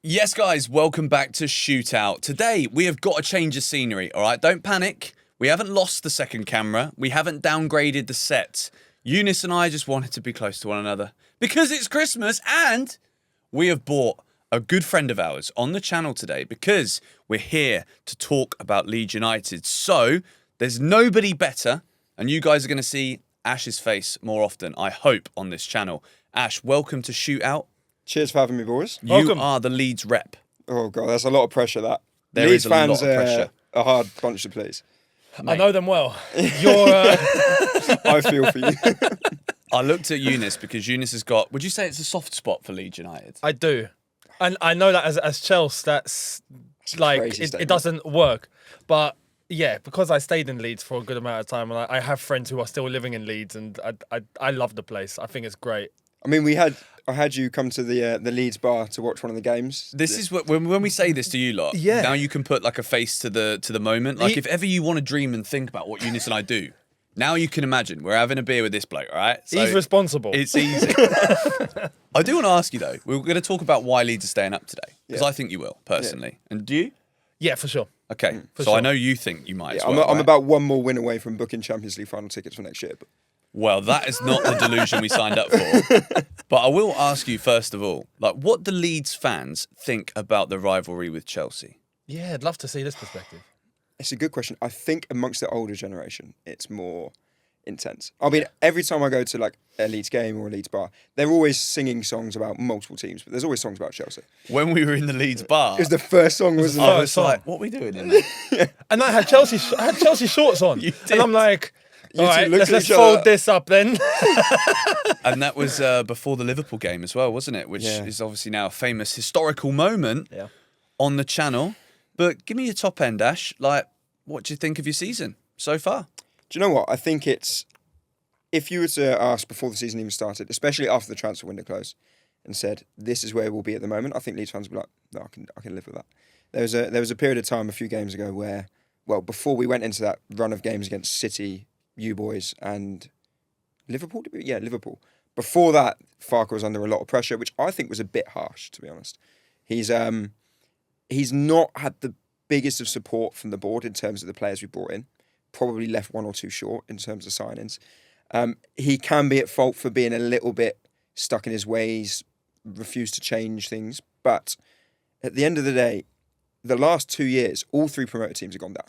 Yes, guys, welcome back to Shootout. Today, we have got a change of scenery, all right? Don't panic. We haven't lost the second camera. We haven't downgraded the set. Younes and I just wanted to be close to one another because it's Christmas, and we have brought a good friend of ours on the channel today because we're here to talk about Leeds United. So, there's nobody better, and you guys are going to see Ash's face more often, I hope, on this channel. Ash, welcome to Shootout. Cheers for having me, boys. You are the Leeds rep. Oh, God, that's a lot of pressure, that. There Leeds is a lot fans of pressure. A hard bunch to please. I know them well. You're. I feel for you. I looked at Younes because Younes has got, would you say it's a soft spot for Leeds United? I do, and I know that as Chelsea, that's like it doesn't work. But yeah, because I stayed in Leeds for a good amount of time, and I have friends who are still living in Leeds, and I love the place. I think it's great. I mean, I had you come to the Leeds bar to watch one of the games. This is what when we say this to you lot. Yeah. Now you can put like a face to the moment. Like if ever you want to dream and think about what Younes and I do, now you can imagine we're having a beer with this bloke, all right? So He's responsible. It's easy. I do want to ask you though. We're going to talk about why Leeds are staying up today because I think you will personally. Yeah. And do you? Yeah, for sure. Okay, so sure. I know you think you might. Yeah, as well, I'm right? about one more win away from booking Champions League final tickets for next year. But... Well, that is not the delusion we signed up for. But I will ask you first of all, like, what do Leeds fans think about the rivalry with Chelsea? Yeah, I'd love to see this perspective. It's a good question. I think amongst the older generation, it's more intense. I mean, every time I go to like a Leeds game or a Leeds bar, they're always singing songs about multiple teams, but there's always songs about Chelsea. When we were in the Leeds bar, It was the first song, wasn't it? I was like, what are we doing in there? And I had Chelsea shorts on, You did. and I'm like, all right, looked at let's each other. fold this up then. And that was before the Liverpool game as well, wasn't it? Which is obviously now a famous historical moment on the channel. But give me your top end, Ash. Like, what do you think of your season so far? Do you know what? I think it's... If you were to ask before the season even started, especially after the transfer window closed, and said, this is where we'll be at the moment, I think Leeds fans would be like, no, I can live with that. There was a period of time a few games ago where, well, before we went into that run of games against City, you boys, and Liverpool? Yeah, Liverpool. Before that, Farke was under a lot of pressure, which I think was a bit harsh, to be honest. He's not had the biggest of support from the board in terms of the players we brought in. Probably left one or two short in terms of signings. He can be at fault for being a little bit stuck in his ways, refused to change things. But at the end of the day, the last 2 years, all three promoted teams have gone down.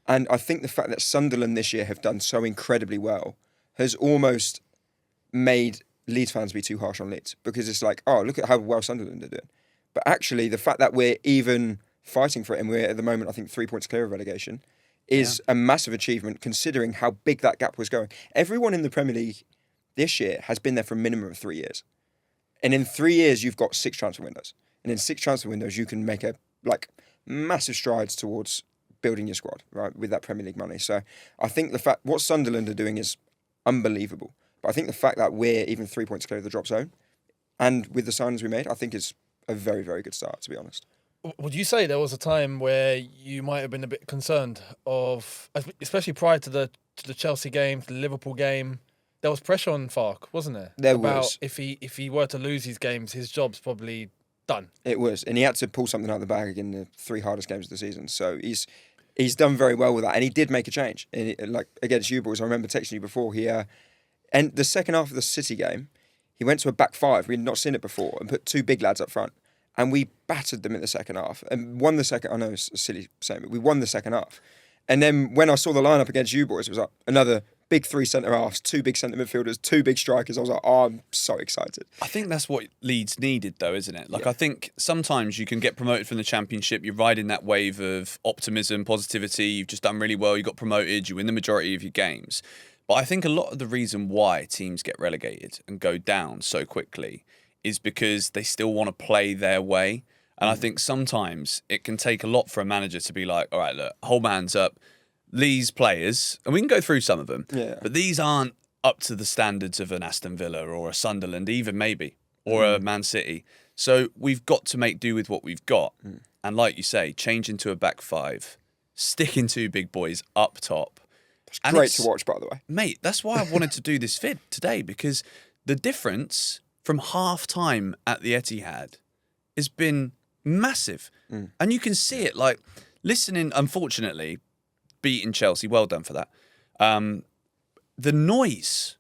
And I think the fact that Sunderland this year have done so incredibly well has almost made Leeds fans be too harsh on Leeds. Because it's like, oh, look at how well Sunderland are doing. But actually, the fact that we're even fighting for it, and we're at the moment, I think, 3 points clear of relegation, is a massive achievement considering how big that gap was going. Everyone in the Premier League this year has been there for a minimum of 3 years. And in 3 years, you've got 6 transfer windows. And in 6 transfer windows, you can make massive strides towards building your squad, right, with that Premier League money. So I think the fact what Sunderland are doing is unbelievable. But I think the fact that we're even 3 points clear of the drop zone, and with the signings we made, I think is a very, very good start, to be honest. Would you say there was a time where you might have been a bit concerned of, especially prior to the Chelsea game, to the Liverpool game, there was pressure on Farke, wasn't there? There about was. If he were to lose his games, his job's probably done. It was, and he had to pull something out of the bag in the 3 hardest games of the season. So he's done very well with that, and he did make a change. And like against you boys, I remember texting you before. And the second half of the City game, he went to a back 5. We had not seen it before, and put 2 big lads up front. And we battered them in the second half and won the second. I know it's a silly saying, but we won the second half. And then when I saw the lineup against you boys, it was like another big 3 centre halves, 2 big centre midfielders, 2 big strikers. I was like, oh, I'm so excited. I think that's what Leeds needed, though, isn't it? Like, I think sometimes you can get promoted from the Championship. You're riding that wave of optimism, positivity. You've just done really well. You got promoted. You win the majority of your games. But I think a lot of the reason why teams get relegated and go down so quickly is because they still want to play their way. And I think sometimes it can take a lot for a manager to be like, all right, look, hold my hands up. These players, and we can go through some of them, but these aren't up to the standards of an Aston Villa or a Sunderland, even maybe, or a Man City. So we've got to make do with what we've got. And like you say, change into a back 5, sticking 2 big boys up top. It's great to watch, by the way. Mate, that's why I wanted to do this vid today, because the difference from half time at the Etihad has been Massive. And you can see it, like, listening, unfortunately, beating Chelsea, well done for that. The noise.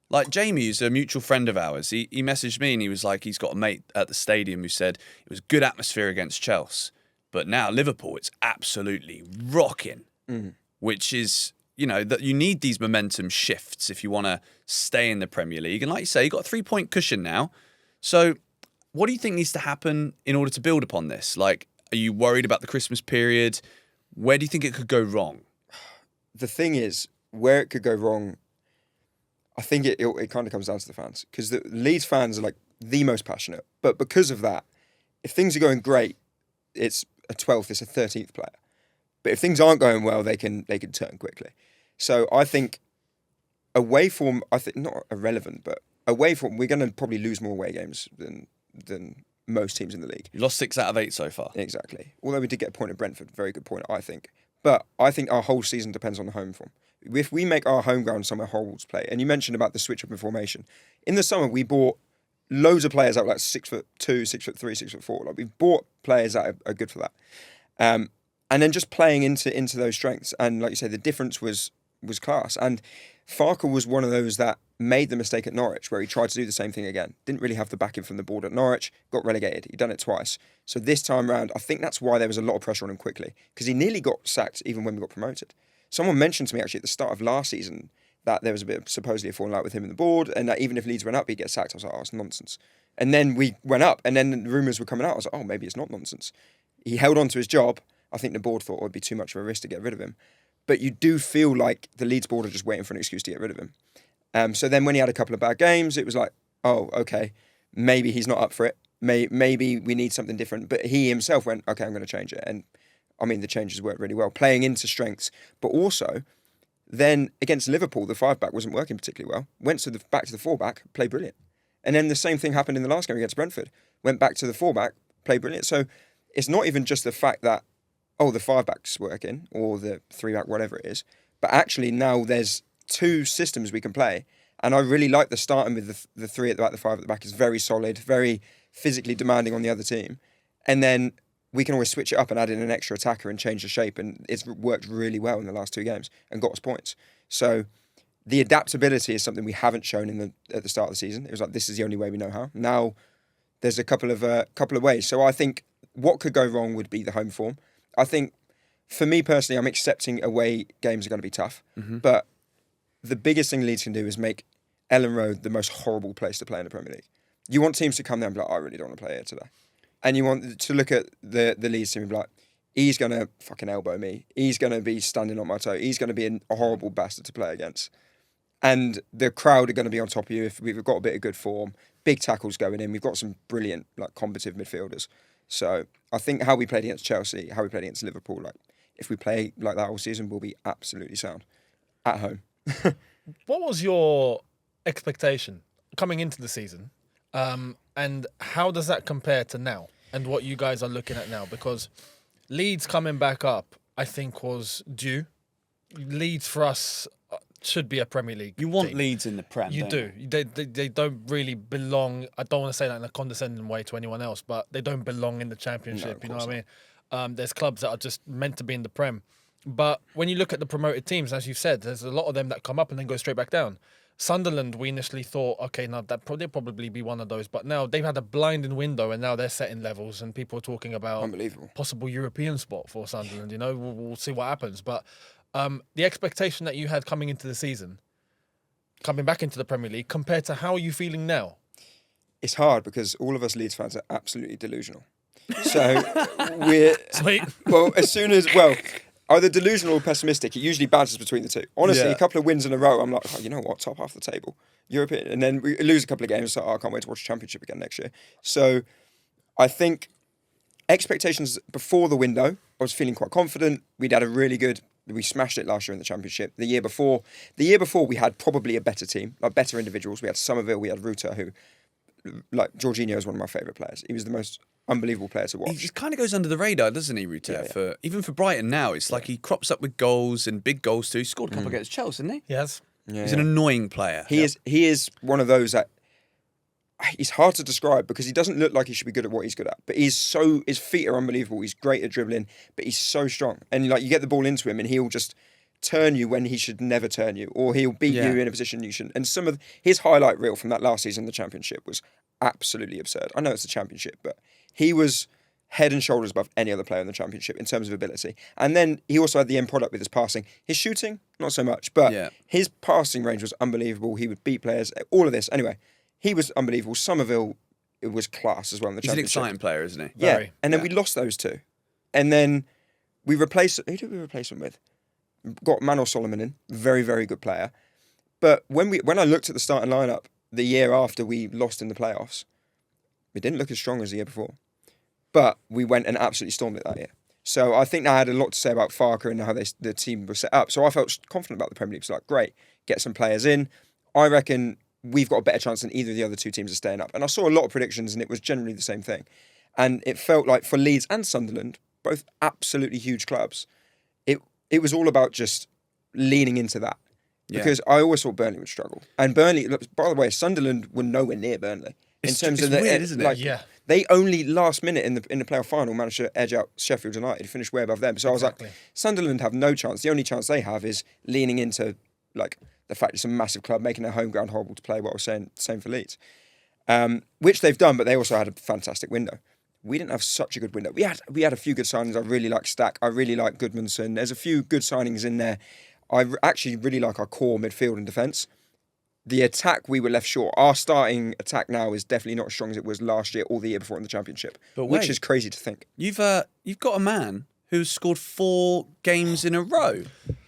Like, Jamie, who's a mutual friend of ours, he messaged me and he was like, he's got a mate at the stadium who said it was good atmosphere against Chelsea, but now Liverpool, it's absolutely rocking, which is, you know, that you need these momentum shifts if you want to stay in the Premier League. And like you say, you got a 3-point cushion now. So what do you think needs to happen in order to build upon this? Like, are you worried about the Christmas period? Where do you think it could go wrong? The thing is, where it could go wrong, I think it kind of comes down to the fans, because the Leeds fans are like the most passionate. But because of that, if things are going great, it's a 12th, it's a 13th player. But if things aren't going well, they can turn quickly. So I think away form, I think not irrelevant, but away form, we're going to probably lose more away games than most teams in the league. You lost 6 out of 8 so far. Exactly. Although we did get a point at Brentford, very good point, I think. But I think our whole season depends on the home form. If we make our home ground somewhere horrible to play, and you mentioned about the switch up in formation, in the summer we bought loads of players out like 6'2", 6'3", 6'4". Like, we've bought players that are good for that, and then just playing into those strengths. And like you said, the difference was class. And Farke was one of those that made the mistake at Norwich, where he tried to do the same thing again. Didn't really have the backing from the board at Norwich, got relegated. He'd done it twice. So this time round, I think that's why there was a lot of pressure on him quickly, because he nearly got sacked even when we got promoted. Someone mentioned to me actually at the start of last season that there was a bit of supposedly a falling out with him and the board, and that even if Leeds went up, he'd get sacked. I was like, oh, it's nonsense. And then we went up, and then the rumours were coming out. I was like, oh, maybe it's not nonsense. He held on to his job. I think the board thought it would be too much of a risk to get rid of him. But you do feel like the Leeds board are just waiting for an excuse to get rid of him. So then when he had a couple of bad games, it was like, oh, okay, maybe he's not up for it. Maybe we need something different. But he himself went, okay, I'm going to change it. And I mean, the changes worked really well, playing into strengths. But also, then against Liverpool, the 5-back wasn't working particularly well. Went to back to the 4-back, played brilliant. And then the same thing happened in the last game against Brentford. Went back to the 4-back, played brilliant. So it's not even just the fact that, oh, the 5-back's working, or the 3-back, whatever it is. But actually now there's 2 systems we can play. And I really like the starting with the 3 at the back, the 5 at the back is very solid, very physically demanding on the other team. And then we can always switch it up and add in an extra attacker and change the shape. And it's worked really well in the last 2 games and got us points. So the adaptability is something we haven't shown at the start of the season. It was like, this is the only way we know how. Now there's a couple of ways. So I think what could go wrong would be the home form. I think for me personally, I'm accepting away games are going to be tough. Mm-hmm. But the biggest thing Leeds can do is make Ellen Road the most horrible place to play in the Premier League. You want teams to come there and be like, I really don't want to play here today. And you want to look at the Leeds team and be like, he's going to fucking elbow me. He's going to be standing on my toe. He's going to be a horrible bastard to play against. And the crowd are going to be on top of you if we've got a bit of good form. Big tackles going in. We've got some brilliant, like, combative midfielders. So I think how we played against Chelsea, how we played against Liverpool, like, if we play like that all season, we'll be absolutely sound at home. What was your expectation coming into the season? And how does that compare to now and what you guys are looking at now? Because Leeds coming back up, I think, was due. Leeds for us should be a Premier League You want team. Leeds in the Prem, You don't do. you? They don't really belong. I don't want to say that in a condescending way to anyone else, but they don't belong in the Championship. You know what I mean? There's clubs that are just meant to be in the Prem. But when you look at the promoted teams, as you've said, there's a lot of them that come up and then go straight back down. Sunderland, we initially thought, okay, now they'll probably be one of those. But now they've had a blinding window and now they're setting levels and people are talking about Unbelievable. Possible European spot for Sunderland. You know, we'll see what happens. But the expectation that you had coming into the season, coming back into the Premier League, compared to how are you feeling now? It's hard because all of us Leeds fans are absolutely delusional. So we're... Sweet. Well, either delusional or pessimistic. It usually bounces between the two. Honestly, a couple of wins in a row, I'm like, oh, you know what, top half the table. European. And then we lose a couple of games, so I can't wait to watch the Championship again next year. So I think expectations before the window, I was feeling quite confident. We smashed it last year in the Championship. The year before, we had probably a better team, like better individuals. We had Somerville, we had Ruta, who, like, Jorginho is one of my favourite players. He was the most unbelievable player to watch. He just kind of goes under the radar, doesn't he, Ruta? Even for Brighton now, it's like he crops up with goals and big goals too. He scored a couple against Chelsea, didn't he? Yes. He's an annoying player. He is one of those that he's hard to describe because he doesn't look like he should be good at what he's good at. But his feet are unbelievable. He's great at dribbling, but he's so strong. And like you get the ball into him and he'll just turn you when he should never turn you, or he'll beat you in a position you shouldn't. And some of his highlight reel from that last season in the Championship was absolutely absurd. I know it's a Championship, but he was head and shoulders above any other player in the Championship in terms of ability. And then he also had the end product with his passing. His shooting, not so much, but his passing range was unbelievable. He would beat players, all of this. Anyway, he was unbelievable. Somerville, it was class as well in the Championship. He's an exciting player, isn't he? Yeah, Very. and then we lost those two. And then we replaced... Who did we replace him with? Got Manor Solomon in. Very, very good player. But when I looked at the starting lineup the year after we lost in the playoffs, we didn't look as strong as the year before. But we went and absolutely stormed it that year. So I think that had a lot to say about Farke and how the team was set up. So I felt confident about the Premier League. So like, great, get some players in. I reckon we've got a better chance than either of the other two teams of staying up. And I saw a lot of predictions and it was generally the same thing. And it felt like for Leeds and Sunderland, both absolutely huge clubs, it was all about just leaning into that. Because I always thought Burnley would struggle. And Burnley, by the way, Sunderland were nowhere near Burnley. It's weird, isn't it? Like, they only last minute in the playoff final managed to edge out Sheffield United, finished way above them. So I was like, Sunderland have no chance. The only chance they have is leaning into like the fact it's a massive club, making their home ground horrible to play. What I was saying, same for Leeds, which they've done, but they also had a fantastic window. We didn't have such a good window. We had a few good signings. I really like Stack. I really like Goodmanson. There's a few good signings in there. I actually really like our core midfield and defence. The attack, we were left short. Our starting attack now is definitely not as strong as it was last year or the year before in the Championship, which is crazy to think. You've got a man who's scored 4 games in a row.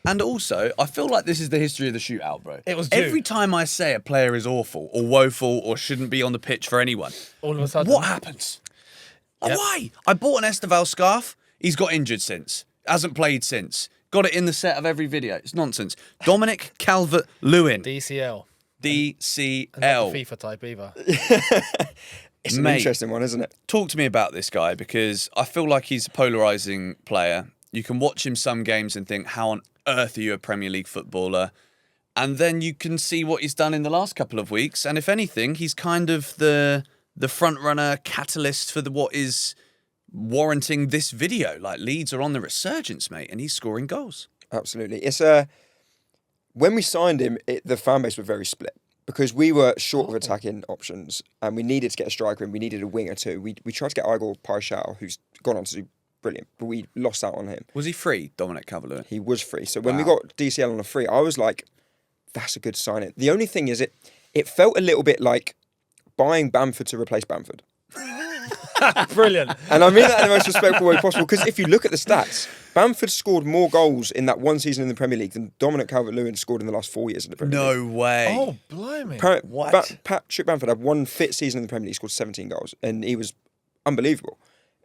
And also, I feel like this is the history of the shootout, bro. It was due. Every time I say a player is awful or woeful or shouldn't be on the pitch for anyone, all of a sudden, what happens? Yep. Why? I bought an Esteval scarf. He's got injured since. Hasn't played since. Got it in the set of every video. It's nonsense. Dominic Calvert-Lewin. DCL. DCL. Not the FIFA type either. It's an interesting one, isn't it? Talk to me about this guy because I feel like he's a polarising player. You can watch him some games and think, how on earth are you a Premier League footballer? And then you can see what he's done in the last couple of weeks. And if anything, he's kind of the front runner catalyst for what is warranting this video. Like Leeds are on the resurgence, mate, and he's scoring goals. Absolutely. It's when we signed him, the fan base were very split because we were short of attacking options and we needed to get a striker and we needed a winger too. We tried to get Igor Paishao, who's gone on to do brilliant, but we lost out on him. Was he free, Dominic Calvert-Lewin? He was free. So when we got DCL on a free, I was like, that's a good signing. The only thing is it felt a little bit like buying Bamford to replace Bamford. Brilliant. And I mean that in the most respectful way possible because if you look at the stats, Bamford scored more goals in that one season in the Premier League than Dominic Calvert-Lewin scored in the last 4 years in the Premier League. No way. Oh, blimey. Patrick Bamford had one fit season in the Premier League, scored 17 goals, and he was unbelievable.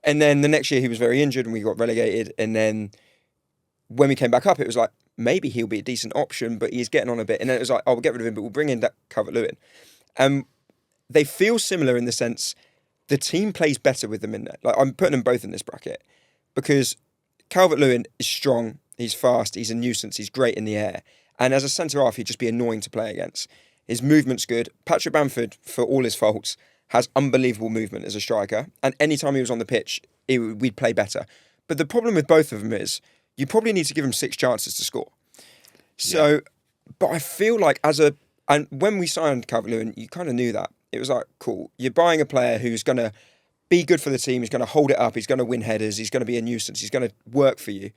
And then the next year he was very injured and we got relegated. And then when we came back up, it was like, maybe he'll be a decent option, but he's getting on a bit. And then it was like, oh, we'll get rid of him, but we'll bring in that Calvert-Lewin. They feel similar in the sense the team plays better with them in there. Like I'm putting them both in this bracket because Calvert-Lewin is strong, he's fast, he's a nuisance, he's great in the air. And as a centre-half, he'd just be annoying to play against. His movement's good. Patrick Bamford, for all his faults, has unbelievable movement as a striker. And any time he was on the pitch, we'd play better. But the problem with both of them is you probably need to give him 6 chances to score. So, but I feel like and when we signed Calvert-Lewin, you kind of knew that. It was like, cool, you're buying a player who's going to be good for the team, he's going to hold it up, he's going to win headers, he's going to be a nuisance, he's going to work for you.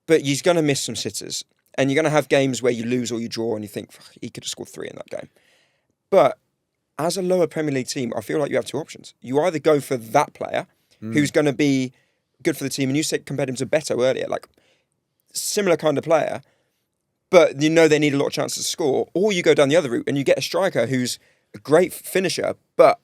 But he's going to miss some sitters. And you're going to have games where you lose or you draw and you think, he could have scored 3 in that game. But as a lower Premier League team, I feel like you have 2 options. You either go for that player who's going to be good for the team, and you said compared him to Beto earlier, like similar kind of player, but you know they need a lot of chances to score, or you go down the other route and you get a striker who's a great finisher, but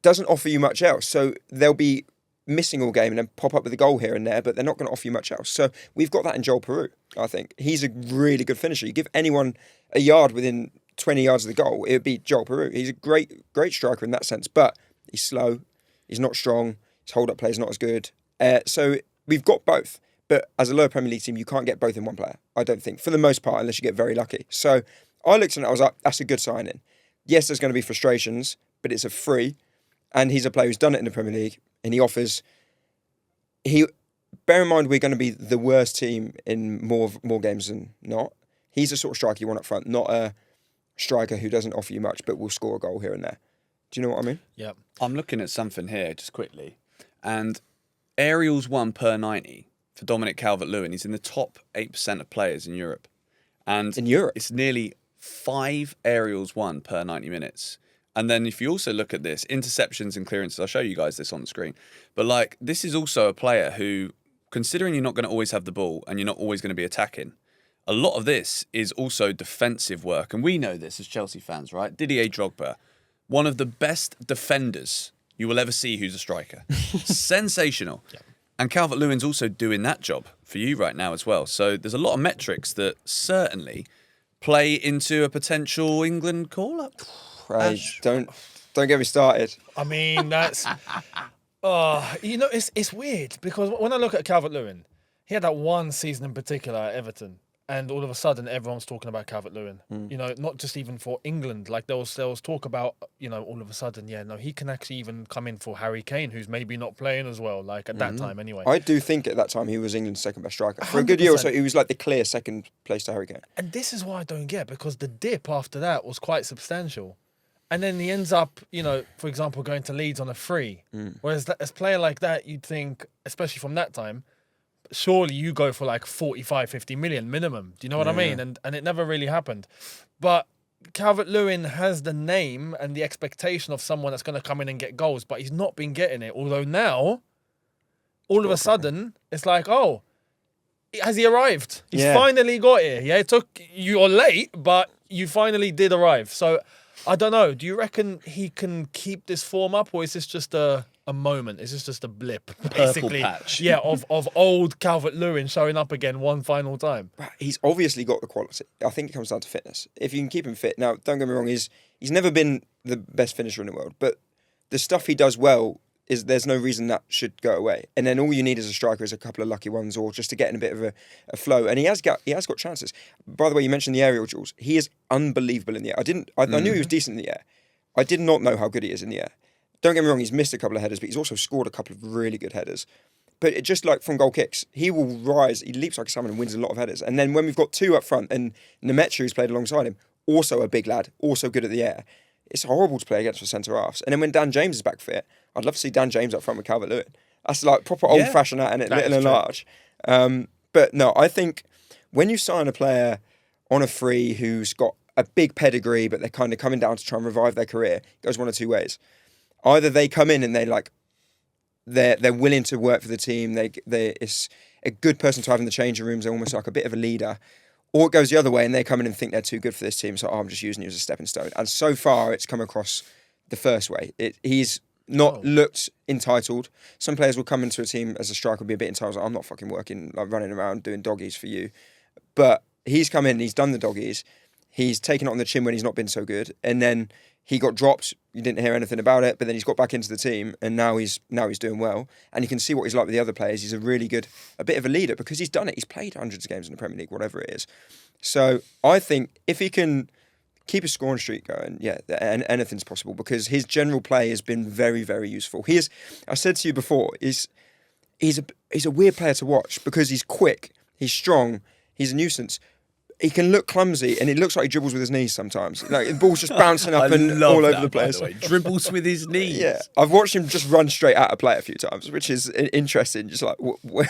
doesn't offer you much else. So they'll be missing all game and then pop up with a goal here and there, but they're not going to offer you much else. So we've got that in Joel Peru, I think. He's a really good finisher. You give anyone a yard within 20 yards of the goal, it would be Joel Peru. He's a great striker in that sense, but he's slow, he's not strong, his hold-up play is not as good. So we've got both. But as a lower Premier League team, you can't get both in one player, I don't think, for the most part, unless you get very lucky. So I looked at it, I was like, that's a good signing. Yes, there's going to be frustrations, but it's a free, and he's a player who's done it in the Premier League, and he offers. Bear in mind, we're going to be the worst team in more games than not. He's the sort of striker you want up front, not a striker who doesn't offer you much, but will score a goal here and there. Do you know what I mean? Yeah. I'm looking at something here just quickly, and aerials won per 90 for Dominic Calvert-Lewin. He's in the top 8% of players in Europe. And In Europe? it's nearly 5 aerials won per 90 minutes. And then if you also look at this, interceptions and clearances, I'll show you guys this on the screen. But like, this is also a player who, considering you're not going to always have the ball and you're not always going to be attacking, a lot of this is also defensive work. And we know this as Chelsea fans, right? Didier Drogba, one of the best defenders you will ever see who's a striker. Sensational. Yeah. And Calvert-Lewin's also doing that job for you right now as well. So there's a lot of metrics that certainly play into a potential England call-up. Right. Don't get me started. I mean, that's... it's weird because when I look at Calvert-Lewin, he had that one season in particular at Everton, and all of a sudden everyone's talking about Calvert-Lewin. Not just even for England. Like there was talk about, all of a sudden, he can actually even come in for Harry Kane, who's maybe not playing as well, like at that time anyway. I do think at that time he was England's second best striker. For a good year or so, he was like the clear second place to Harry Kane. And this is what I don't get, because the dip after that was quite substantial. And then he ends up, for example, going to Leeds on a free. Whereas as a player like that, you'd think, especially from that time, surely you go for like 45, 50 million minimum. Do you know what I mean? And it never really happened. But Calvert-Lewin has the name and the expectation of someone that's going to come in and get goals, but he's not been getting it. Although now, all of a sudden, it's like, oh, has he arrived? He's finally got here. Yeah, it took you're late, but you finally did arrive. So I don't know. Do you reckon he can keep this form up, or is this just a moment? Is this just a blip, basically? Patch. Yeah, of old Calvert-Lewin showing up again one final time. He's obviously got the quality. I think it comes down to fitness. If you can keep him fit. Now, don't get me wrong, he's never been the best finisher in the world, but the stuff he does well is there's no reason that should go away. And then all you need as a striker is a couple of lucky ones, or just to get in a bit of a flow. And he has got chances. By the way, you mentioned the aerial, Jules. He is unbelievable in the air. I knew he was decent in the air. I did not know how good he is in the air. Don't get me wrong, he's missed a couple of headers, but he's also scored a couple of really good headers. But it just like from goal kicks, he will rise, he leaps like a salmon and wins a lot of headers. And then when we've got two up front, and Nemetra, who's played alongside him, also a big lad, also good at the air, it's horrible to play against for centre-halves. And then when Dan James is back fit, I'd love to see Dan James up front with Calvert-Lewin. That's like proper old-fashioned at it, little and large. But no, I think when you sign a player on a free who's got a big pedigree, but they're kind of coming down to try and revive their career, it goes one of two ways. Either they come in and they're willing to work for the team, it's a good person to have in the changing rooms, they're almost like a bit of a leader. Or it goes the other way and they come in and think they're too good for this team, so I'm just using you as a stepping stone. And so far, it's come across the first way. He's not looked entitled. Some players will come into a team as a striker and be a bit entitled. Like, I'm not fucking working, like running around doing doggies for you. But he's come in, he's done the doggies. He's taken it on the chin when he's not been so good. And then he got dropped. You didn't hear anything about it, but then he's got back into the team, and now he's doing well. And you can see what he's like with the other players. He's a bit of a leader, because he's done it. He's played hundreds of games in the Premier League, whatever it is. So I think if he can keep his scoring streak going, and anything's possible, because his general play has been very, very useful. I said to you before, he's a weird player to watch, because he's quick, he's strong, he's a nuisance. He can look clumsy, and it looks like he dribbles with his knees sometimes. Like, the ball's just bouncing up and all over the place. Dribbles with his knees. Yeah, I've watched him just run straight at a player a few times, which is interesting. Just like, why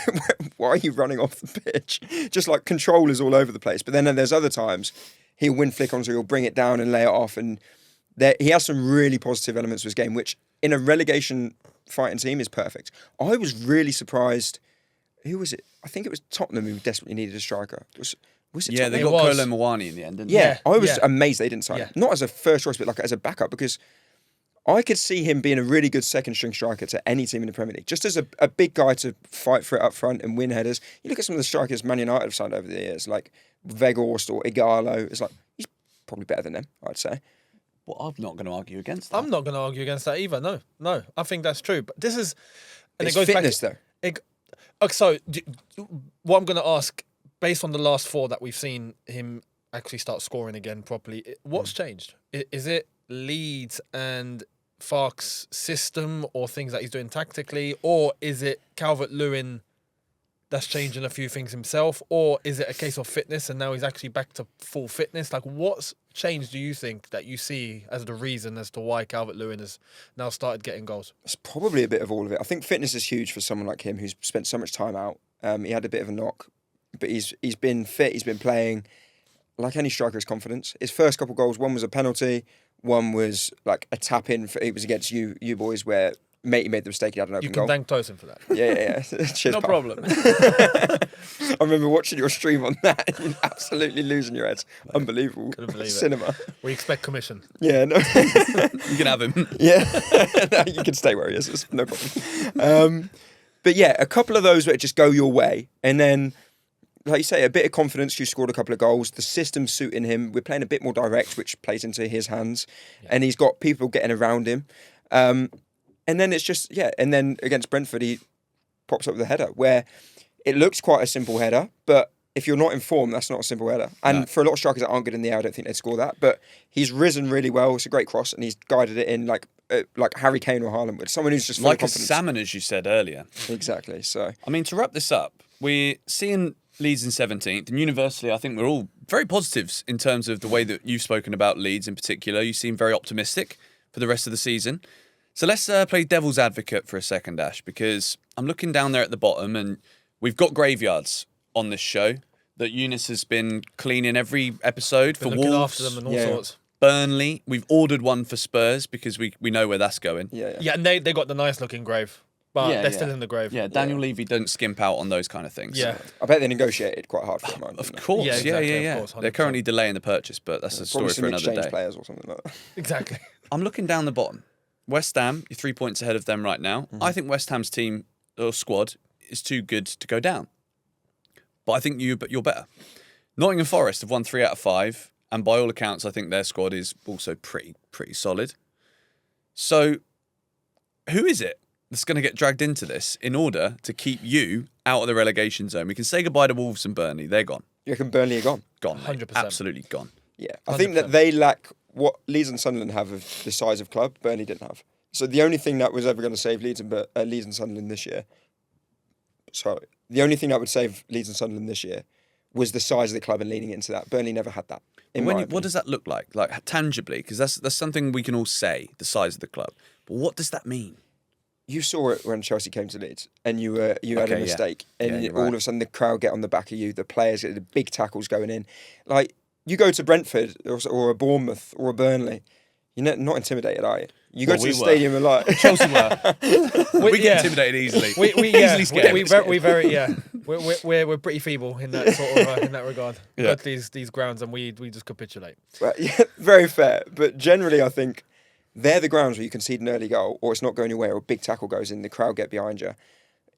are you running off the pitch? Just like control is all over the place. But then there's other times he'll win flick-ons, or he'll bring it down and lay it off. And he has some really positive elements to his game, which in a relegation fighting team is perfect. I was really surprised. Who was it? I think it was Tottenham who desperately needed a striker. Was it they Tottenham? got Kolo Muani in the end, didn't they? Yeah, I was amazed they didn't sign him. Not as a first choice, but like as a backup, because I could see him being a really good second string striker to any team in the Premier League. Just as a big guy to fight for it up front and win headers. You look at some of the strikers Man United have signed over the years, like Weghorst or Igalo. It's like, he's probably better than them, I'd say. Well, I'm not going to argue against that. I'm not going to argue against that either. No, I think that's true. But this is, and it's it goes fitness back, though. So what I'm going to ask, based on the last 4 that we've seen him actually start scoring again properly, what's changed? Is it Leeds and Farke's system or things that he's doing tactically, or is it Calvert-Lewin that's changing a few things himself, or is it a case of fitness and now he's actually back to full fitness? Like, what's changed, do you think, that you see as the reason as to why Calvert-Lewin has now started getting goals? It's probably a bit of all of it. I think fitness is huge for someone like him who's spent so much time out. He had a bit of a knock, but he's been fit, he's been playing. Like any striker, his confidence. His first couple goals, one was a penalty, one was like a tap in. It was against you boys, where Matey made the mistake. He had an open goal. You can thank Tosin for that. Yeah. Cheers, no pal. problem. I remember watching your stream on that. You're absolutely losing your heads. Unbelievable. Couldn't believe it. Cinema. We expect commission. Yeah, no. You can have him. Yeah, no, you can stay where he is. It's no problem. But yeah, a couple of those where it just go your way, and then, like you say, a bit of confidence. You scored a couple of goals. The system's suiting him. We're playing a bit more direct, which plays into his hands, and he's got people getting around him. And then it's just, and then against Brentford, he pops up with a header where it looks quite a simple header, but if you're not in form, that's not a simple header. And for a lot of strikers that aren't good in the air, I don't think they'd score that. But he's risen really well. It's a great cross, and he's guided it in like Harry Kane or Haaland would. Someone who's just full like of a confidence. salmon, as you said earlier. Exactly. So I mean, to wrap this up, we're seeing Leeds in 17th, and universally, I think we're all very positives in terms of the way that you've spoken about Leeds in particular. You seem very optimistic for the rest of the season. So let's play devil's advocate for a second, Ash, because I'm looking down there at the bottom, and we've got graveyards on this show that Younes has been cleaning every episode for Looking Wolves, after them and all sorts. Burnley. We've ordered one for Spurs because we know where that's going. Yeah, and they got the nice looking grave, but they're still in the grave. Yeah, Daniel Levy don't skimp out on those kind of things. Yeah. I bet they negotiated quite hard for him. Of course, Yeah, exactly, of course, They're 100%. currently delaying the purchase, but that's a story Probably for some another exchange day. players or something like that. Exactly. I'm looking down the bottom. West Ham, you're 3 points ahead of them right now. Mm-hmm. I think West Ham's team or squad is too good to go down. But I think you're better. Nottingham Forest have won 3 out of 5, and by all accounts, I think their squad is also pretty solid. So, who is it that's going to get dragged into this in order to keep you out of the relegation zone? We can say goodbye to Wolves and Burnley. They're gone. You reckon Burnley are gone? Gone, mate. 100%. Absolutely gone. Yeah, I think that they lack what Leeds and Sunderland have of the size of club. Burnley didn't have. So the only thing that was ever going to save Leeds and Sunderland this year. Sorry, the only thing that would save Leeds and Sunderland this year was the size of the club and leaning into that. Burnley never had that. What does that look like tangibly? Because that's something we can all say, the size of the club. But what does that mean? You saw it when Chelsea came to Leeds, and you had a mistake, and you're all right. of a sudden the crowd get on the back of you. The players get the big tackles going in. Like you go to Brentford or a Bournemouth or a Burnley, you're not intimidated, are you? You go to the stadium and like Chelsea were. We get intimidated easily. Easily scared. We're pretty feeble in that sort of in that regard. Yeah. But these grounds, and we just capitulate. Well, yeah, very fair. But generally, I think they're the grounds where you concede an early goal, or it's not going your way, or a big tackle goes in, the crowd get behind you.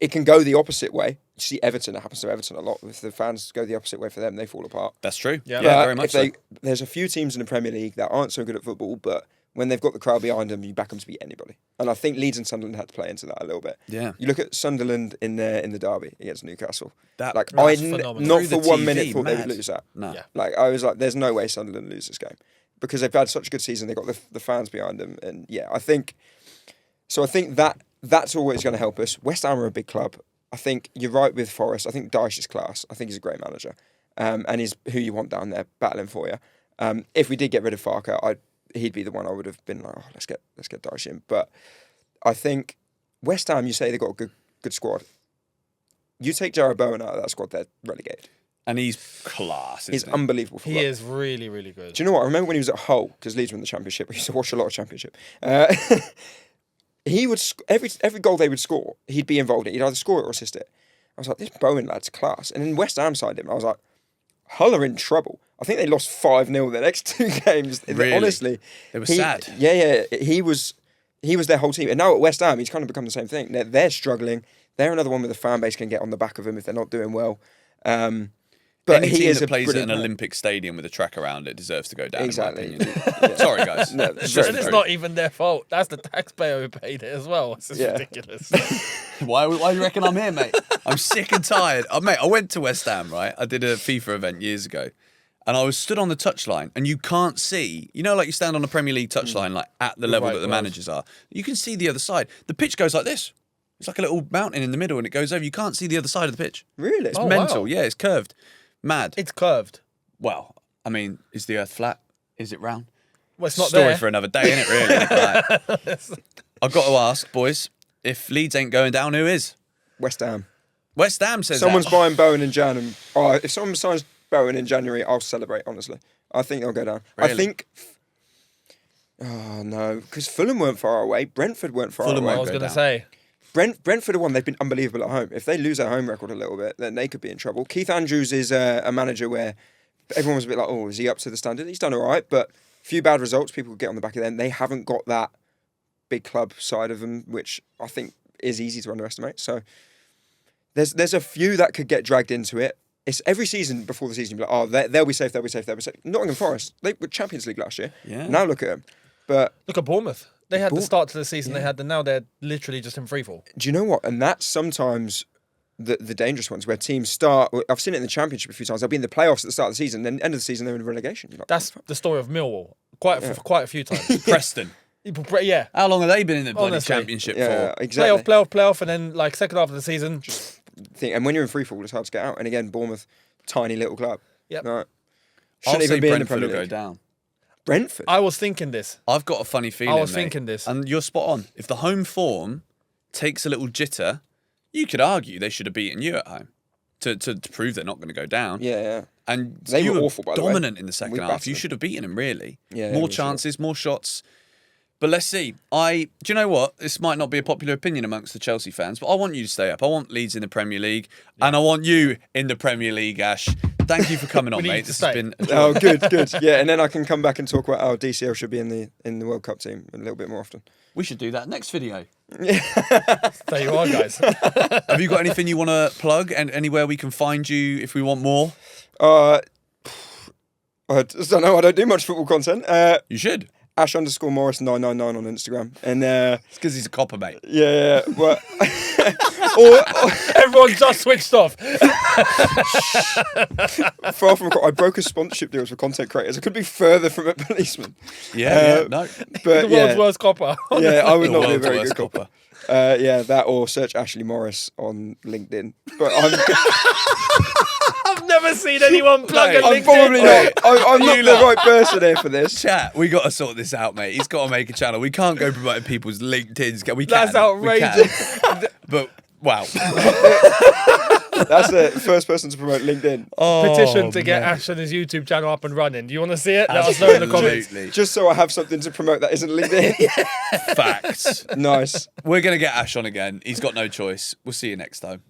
It can go the opposite way. You see Everton, it happens to Everton a lot. If the fans go the opposite way for them, they fall apart. That's true. Yeah. Yeah, very much so. There's a few teams in the Premier League that aren't so good at football, but when they've got the crowd behind them, you back them to beat anybody. And I think Leeds and Sunderland had to play into that a little bit. Yeah. You look at Sunderland in the derby against Newcastle. That- like That's I phenomenal. not Through for the 1 TV, minute thought they would mad. lose that. No. Yeah. Like I was like, there's no way Sunderland lose this game because they've had such a good season. They got the fans behind them, and I think that's always going to help us. West Ham are a big club. I think you're right with Forest. I think Dyche is class. I think he's a great manager, and he's who you want down there battling for you. If we did get rid of Farke, he'd be the one I would have been like, oh, let's get Dyche in. But I think West Ham, you say they've got a good squad. You take Jarrod Bowen out of that squad, they're relegated. And he's class, He's isn't he? unbelievable. For He that. is really, really good. Do you know what? I remember when he was at Hull, because Leeds were in the Championship. I used to watch a lot of Championship. He would every goal they would score, he'd be involved in it. He'd either score it or assist it. I was like, this Bowen lad's class. And then West Ham signed him. I was like, Hull are in trouble. I think they lost 5-0 the next 2 games. Really? Honestly, They were sad. Yeah. He was their whole team. And now at West Ham, he's kind of become the same thing. They're struggling. They're another one where the fan base can get on the back of them if they're not doing well. But Any he team is that a plays at an brilliant man. Olympic stadium with a track around it deserves to go down. Exactly. In my opinion. Yeah. Sorry, guys. No, It's it's just And it's very- not even their fault. That's the taxpayer who paid it as well. It's just Yeah. ridiculous. Why do you reckon I'm here, mate? I'm sick and tired. Mate, I went to West Ham, right? I did a FIFA event years ago. and I was stood on the touchline, and you can't see. You know, like you stand on a Premier League touchline, like at the level that the managers are. You can see the other side. The pitch goes like this. It's like a little mountain in the middle, and it goes over. You can't see the other side of the pitch. Really? It's mental. Wow. Yeah, it's curved. Mad. It's curved. Well, I mean, is the Earth flat? Is it round? Well, it's not Story there. for another day, isn't it? Really. Like, I've got to ask, boys, if Leeds ain't going down, who is? West Ham. West Ham says Someone's that. buying Bowen in Jan, and if someone signs Bowen in January, I'll celebrate. Honestly, I think they'll go down. Really? I think. Oh no, because Fulham weren't far away. Brentford weren't far Fulham away. I was go going to down. say. Brentford are one. They've been unbelievable at home. If they lose their home record a little bit, then they could be in trouble. Keith Andrews is a manager where everyone was a bit like, oh, is he up to the standard? He's done all right, but a few bad results. People get on the back of them. They haven't got that big club side of them, which I think is easy to underestimate. So there's a few that could get dragged into it. It's every season before the season, you're like, oh, they'll be safe, they'll be safe, they'll be safe. Nottingham Forest, they were Champions League last year. Yeah. Now look at them. But Look at Bournemouth. They had the start to the season. They had now they're literally just in freefall. do you know what? And that's sometimes the dangerous ones where teams start. I've seen it in the Championship a few times. They'll be in the playoffs at the start of the season, then end of the season they're in relegation. You're like, That's the story of Millwall. Quite a few times. Preston. Yeah. How long have they been in the bloody Honestly. Championship yeah, for? exactly. Playoff, and then like second half of the season. And when you're in free fall, it's hard to get out. And again, Bournemouth, tiny little club. Yep. Right. I'll Shouldn't say even be in the Brentford Premier will go League. down. Brentford. I was thinking this. I've got a funny feeling, was mate. thinking this. And you're spot on. If the home form takes a little jitter, you could argue they should have beaten you at home to prove they're not going to go down. Yeah. And They you were awful, by the way. dominant in the second We half. battered You them. should have beaten them, really. Yeah, more we should have. chances, more shots. But let's see. Do you know what? This might not be a popular opinion amongst the Chelsea fans, but I want you to stay up. I want Leeds in the Premier League, and I want you in the Premier League, Ash. Thank you for coming on, need you mate. to This stay. has been a joy. Oh, good. Yeah, and then I can come back and talk about how DCL should be in the World Cup team a little bit more often. We should do that next video. There you are, guys. Have you got anything you want to plug and anywhere we can find you if we want more? I just don't know. I don't do much football content. You should. Ash_Morris999 on Instagram, and It's because he's a copper, mate. yeah. Well, Everyone just switched off. far from I broke a sponsorship deals for content creators. I could be further from a policeman. Yeah, no. But The world's worst copper. yeah, I would The not be a world's very worst good copper. Yeah, that or search Ashley Morris on LinkedIn. But I've never seen anyone plug a I'm LinkedIn. probably not. I'm not You the lot. right person here for this. Chat, we got to sort this out, mate. He's got to make a channel. We can't go promoting people's LinkedIns. We can. That's outrageous. We can. But wow. That's the first person to promote LinkedIn. Petition to get Ash and his YouTube channel up and running. Do you want to see it? Let us know in the comments. Absolutely. Just so I have something to promote that isn't LinkedIn. Facts. Nice. We're going to get Ash on again. He's got no choice. We'll see you next time.